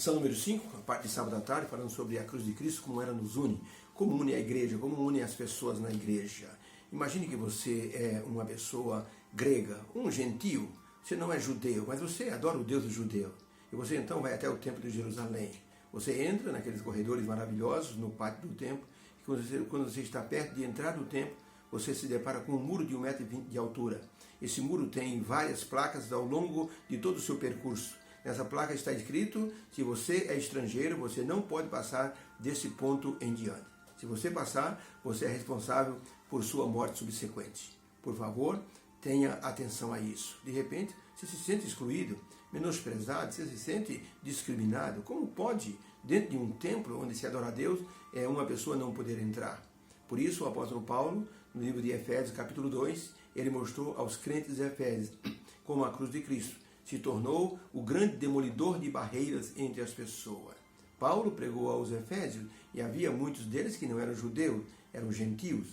Lição número 5, a parte de sábado à tarde, falando sobre a cruz de Cristo, como ela nos une, como une a igreja, como une as pessoas na igreja. Imagine que você é uma pessoa grega, um gentio, você não é judeu, mas você adora o Deus do judeu. E você então vai até o templo de Jerusalém. Você entra naqueles corredores maravilhosos no pátio do templo, e quando você está perto de entrar no templo, você se depara com um muro de 1,20 m de altura. Esse muro tem várias placas ao longo de todo o seu percurso. Nessa placa está escrito: se você é estrangeiro, você não pode passar desse ponto em diante. Se você passar, você é responsável por sua morte subsequente. Por favor, tenha atenção a isso. De repente, você se sente excluído, menosprezado, você se sente discriminado. Como pode, dentro de um templo onde se adora a Deus, uma pessoa não poder entrar? Por isso, o apóstolo Paulo, no livro de Efésios, capítulo 2, ele mostrou aos crentes de Efésios como a cruz de Cristo se tornou o grande demolidor de barreiras entre as pessoas. Paulo pregou aos Efésios e havia muitos deles que não eram judeus, eram gentios.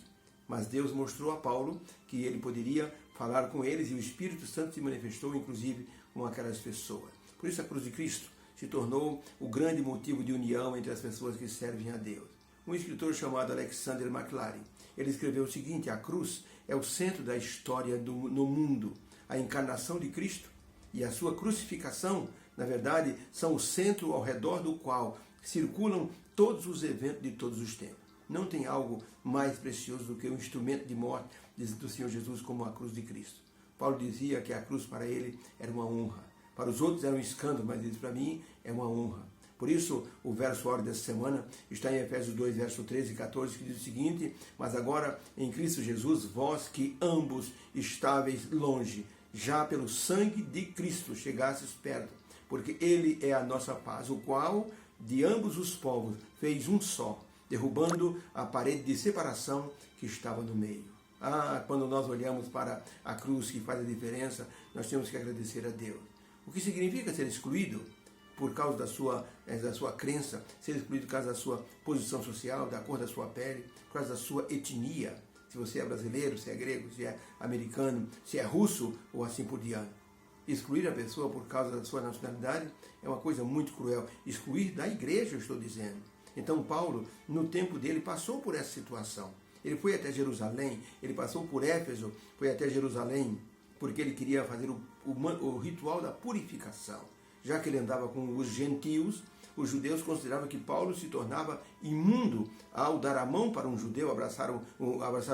Mas Deus mostrou a Paulo que ele poderia falar com eles e o Espírito Santo se manifestou, inclusive, com aquelas pessoas. Por isso a cruz de Cristo se tornou o grande motivo de união entre as pessoas que servem a Deus. Um escritor chamado Alexander MacLaren, ele escreveu o seguinte: a cruz é o centro da história no mundo. A encarnação de Cristo e a sua crucificação, na verdade, são o centro ao redor do qual circulam todos os eventos de todos os tempos. Não tem algo mais precioso do que o instrumento de morte do Senhor Jesus como a cruz de Cristo. Paulo dizia que a cruz para ele era uma honra. Para os outros era um escândalo, mas ele, para mim, é uma honra. Por isso, o verso-óleo dessa semana está em Efésios 2, verso 13 e 14, que diz o seguinte: mas agora, em Cristo Jesus, vós que ambos estáveis longe, já pelo sangue de Cristo chegastes perto, porque Ele é a nossa paz, o qual de ambos os povos fez um só, derrubando a parede de separação que estava no meio. Quando nós olhamos para a cruz que faz a diferença, nós temos que agradecer a Deus. O que significa ser excluído por causa da sua crença, ser excluído por causa da sua posição social, da cor da sua pele, por causa da sua etnia. Se você é brasileiro, se é grego, se é americano, se é russo ou assim por diante. Excluir a pessoa por causa da sua nacionalidade é uma coisa muito cruel. Excluir da igreja, eu estou dizendo. Então Paulo, no tempo dele, passou por essa situação. Ele foi até Jerusalém, ele passou por Éfeso, foi até Jerusalém, porque ele queria fazer o ritual da purificação. Já que ele andava com os gentios, os judeus consideravam que Paulo se tornava imundo ao dar a mão para um judeu, abraçar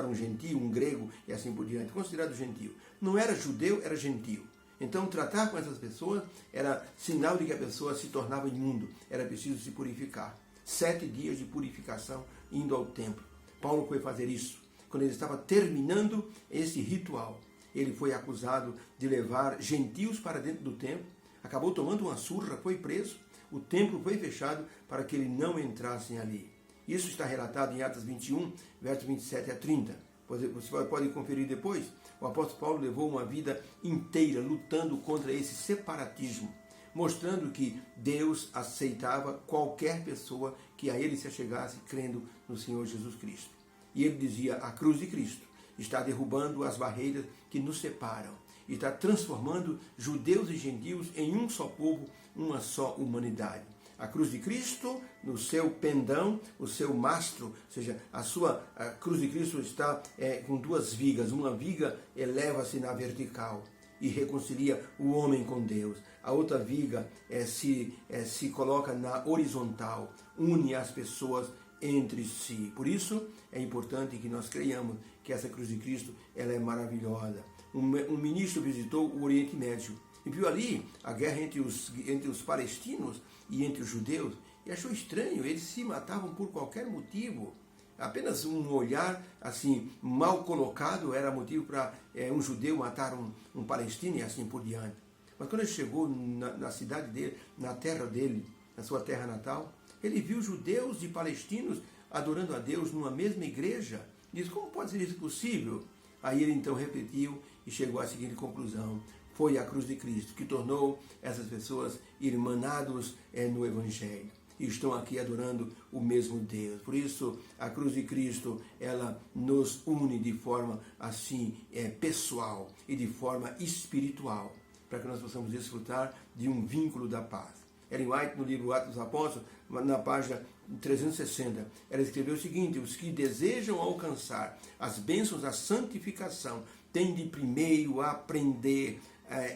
um gentio, um grego e assim por diante, considerado gentio. Não era judeu, era gentio. Então, tratar com essas pessoas era sinal de que a pessoa se tornava imundo, era preciso se purificar. 7 dias de purificação indo ao templo. Paulo foi fazer isso. Quando ele estava terminando esse ritual, ele foi acusado de levar gentios para dentro do templo, acabou tomando uma surra, foi preso. O templo foi fechado para que ele não entrasse ali. Isso está relatado em Atos 21, versos 27 a 30. Você pode conferir depois. O apóstolo Paulo levou uma vida inteira lutando contra esse separatismo, mostrando que Deus aceitava qualquer pessoa que a ele se achegasse crendo no Senhor Jesus Cristo. E ele dizia: a cruz de Cristo está derrubando as barreiras que nos separam, e está transformando judeus e gentios em um só povo, uma só humanidade. A cruz de Cristo, no seu pendão, o seu mastro, ou seja, a cruz de Cristo está com 2 vigas. Uma viga eleva-se na vertical e reconcilia o homem com Deus. A outra viga se coloca na horizontal, une as pessoas entre si. Por isso, é importante que nós creiamos que essa cruz de Cristo ela é maravilhosa. Um ministro visitou o Oriente Médio e viu ali a guerra entre os palestinos e entre os judeus e achou estranho, eles se matavam por qualquer motivo. Apenas um olhar assim mal colocado era motivo para um judeu matar um palestino e assim por diante. Mas quando ele chegou na cidade dele, na terra dele, na sua terra natal, ele viu judeus e palestinos adorando a Deus numa mesma igreja. Diz: como pode ser isso possível? Aí ele então refletiu e chegou à seguinte conclusão: foi a cruz de Cristo que tornou essas pessoas irmanados no Evangelho. E estão aqui adorando o mesmo Deus. Por isso, a cruz de Cristo, ela nos une de forma assim, pessoal e de forma espiritual, para que nós possamos desfrutar de um vínculo da paz. Ellen White, no livro Atos dos Apóstolos, na página 360, ela escreveu o seguinte: os que desejam alcançar as bênçãos da santificação têm de primeiro aprender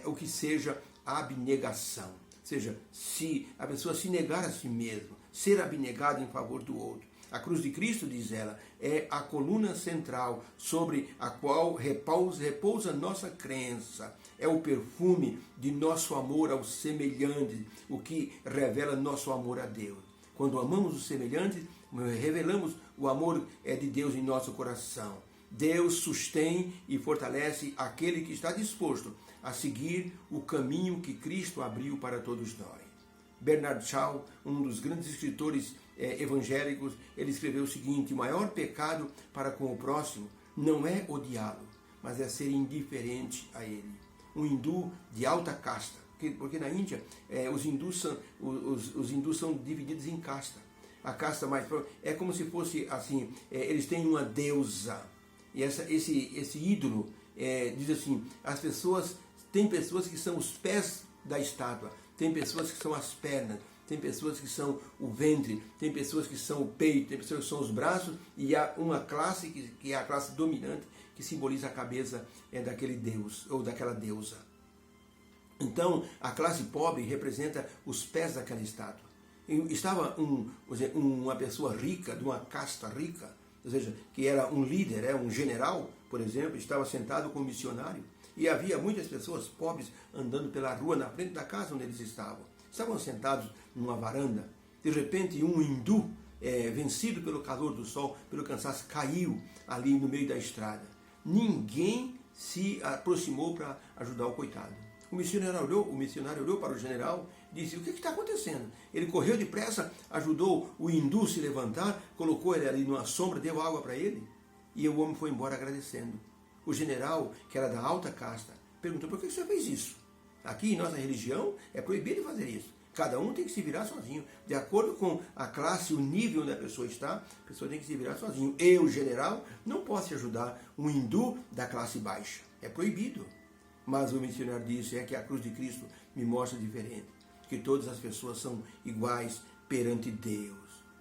o que seja a abnegação. Ou seja, se a pessoa se negar a si mesma, ser abnegado em favor do outro. A cruz de Cristo, diz ela, é a coluna central sobre a qual repousa nossa crença. É o perfume de nosso amor ao semelhante, o que revela nosso amor a Deus. Quando amamos os semelhantes, revelamos o amor de Deus em nosso coração. Deus sustém e fortalece aquele que está disposto a seguir o caminho que Cristo abriu para todos nós. Bernard Shaw, um dos grandes escritores evangélicos, ele escreveu o seguinte: o maior pecado para com o próximo não é odiá-lo, mas é ser indiferente a ele. Um hindu de alta casta, porque na Índia os hindus são divididos em casta. A casta mais é como se fosse assim, eles têm uma deusa, e esse ídolo diz assim: tem pessoas que são os pés da estátua, tem pessoas que são as pernas, tem pessoas que são o ventre, tem pessoas que são o peito, tem pessoas que são os braços, e há uma classe que é a classe dominante, que simboliza a cabeça daquele deus ou daquela deusa. Então, a classe pobre representa os pés daquela estátua. Estava uma pessoa rica, de uma casta rica, ou seja, que era um líder, um general, por exemplo, estava sentado com um missionário, e havia muitas pessoas pobres andando pela rua na frente da casa onde eles estavam. Estavam sentados numa varanda. De repente, um hindu, vencido pelo calor do sol, pelo cansaço, caiu ali no meio da estrada. Ninguém se aproximou para ajudar o coitado. O missionário olhou para o general e disse: o que está acontecendo? Ele correu depressa, ajudou o hindu a se levantar, colocou ele ali numa sombra, deu água para ele, e o homem foi embora agradecendo. O general, que era da alta casta, perguntou: por que você fez isso? Aqui em nossa religião é proibido fazer isso. Cada um tem que se virar sozinho. De acordo com a classe, o nível onde a pessoa está, a pessoa tem que se virar sozinho. Eu, general, não posso ajudar um hindu da classe baixa. É proibido. Mas o missionário disse: que a cruz de Cristo me mostra diferente, que todas as pessoas são iguais perante Deus.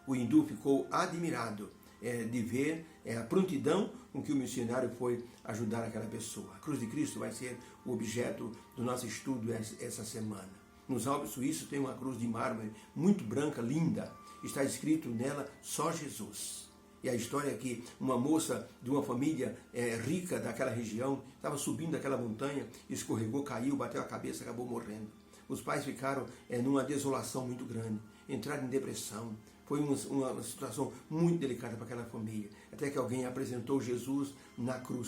O hindu ficou admirado de ver a prontidão com que o missionário foi ajudar aquela pessoa. A cruz de Cristo vai ser o objeto do nosso estudo essa semana. Nos Alpes Suíços tem uma cruz de mármore muito branca, linda. Está escrito nela só Jesus. E a história é que uma moça de uma família rica daquela região estava subindo aquela montanha, escorregou, caiu, bateu a cabeça, acabou morrendo. Os pais ficaram numa desolação muito grande, entraram em depressão. Foi uma situação muito delicada para aquela família, até que alguém apresentou Jesus na cruz.